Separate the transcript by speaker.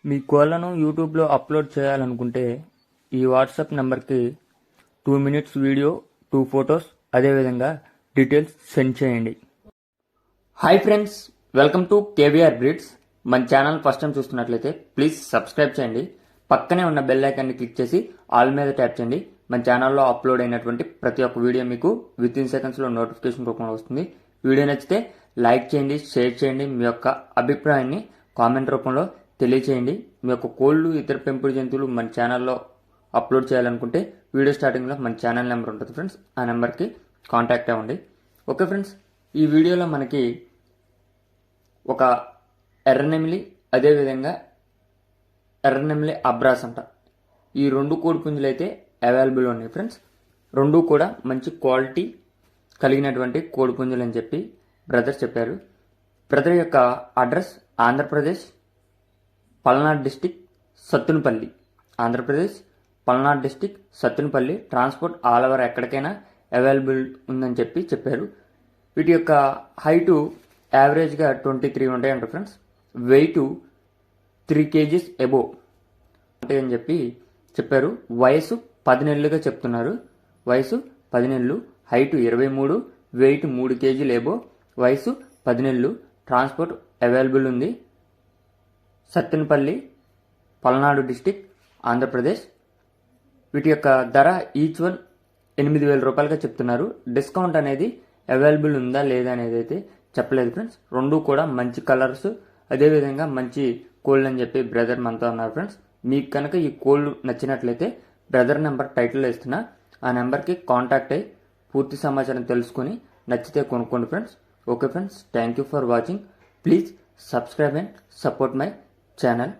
Speaker 1: మీ కోళ్లను యూట్యూబ్లో అప్లోడ్ చేయాలనుకుంటే ఈ వాట్సాప్ నెంబర్కి 2 minutes వీడియో, 2 photos, అదేవిధంగా డీటెయిల్స్ సెండ్ చేయండి. Hi friends, welcome to KVR breeds. మన ఛానల్ ఫస్ట్ టైం చూస్తున్నట్లయితే ప్లీజ్ సబ్స్క్రైబ్ చేయండి. పక్కనే ఉన్న బెల్ ఐకాన్ని క్లిక్ చేసి ఆల్ మీద ట్యాప్ చేయండి. మన ఛానల్లో అప్లోడ్ అయినటువంటి ప్రతి ఒక్క వీడియో మీకు విత్ ఇన్ సెకండ్స్లో నోటిఫికేషన్ రూపంలో వస్తుంది. వీడియో నచ్చితే లైక్ చేయండి, షేర్ చేయండి. మీ యొక్క అభిప్రాయాన్ని కామెంట్ రూపంలో తెలియచేయండి. మీ యొక్క కోళ్ళు, ఇతర పెంపుడు జంతువులు మన ఛానల్లో అప్లోడ్ చేయాలనుకుంటే వీడియో స్టార్టింగ్లో మన ఛానల్ నెంబర్ ఉంటుంది ఫ్రెండ్స్. ఆ నెంబర్కి కాంటాక్ట్ అవ్వండి. ఓకే ఫ్రెండ్స్, ఈ వీడియోలో మనకి ఒక ఎర్రనెమిలి, అదేవిధంగా ఎర్రనెమిలి అబ్రాస్ అంట, ఈ 2 కోడి పుంజులు అయితే అవైలబుల్ ఉన్నాయి ఫ్రెండ్స్. 2 కూడా మంచి క్వాలిటీ కలిగినటువంటి కోడి పుంజులు అని చెప్పి బ్రదర్ చెప్పారు. బ్రదర్ యొక్క address Andhra Pradesh Palnadu district Sattenapalli. Andhra Pradesh Palnadu district Sattenapalli. Transport all over ఎక్కడికైనా అవైలబుల్ ఉందని చెప్పారు. వీటి యొక్క హైటు యావరేజ్గా 23 ఉంటాయంట ఫ్రెండ్స్. వెయిట్ 3 kgs ఎబోవ్ ఉంటాయని చెప్పారు. వయసు 10 నెలలుగా చెప్తున్నారు. వయసు 10 నెలలు, హైట్ 23, వెయిట్ 3 kgs ఎబోవ్, వయసు 10 నెలలు. ట్రాన్స్పోర్ట్ అవైలబుల్ ఉంది. సత్తెనపల్లి, పల్నాడు డిస్టిక్, ఆంధ్రప్రదేశ్. వీటి యొక్క ధర ఈచ్ వన్ 8,000 రూపాయలుగా చెప్తున్నారు. డిస్కౌంట్ అనేది అవైలబుల్ ఉందా లేదా అనేది అయితే చెప్పలేదు ఫ్రెండ్స్. 2 కూడా మంచి కలర్స్, అదేవిధంగా మంచి కోళ్ళు అని చెప్పి బ్రదర్ మనతో ఉన్నారు ఫ్రెండ్స్. మీకు కనుక ఈ కోళ్ళు నచ్చినట్లయితే బ్రదర్ నెంబర్ టైటిల్లో ఇస్తున్నా, ఆ నెంబర్కి కాంటాక్ట్ అయ్యి పూర్తి సమాచారం తెలుసుకొని నచ్చితే కొనుక్కోండి friends. Okay friends, thank you for watching. Please subscribe and support my channel.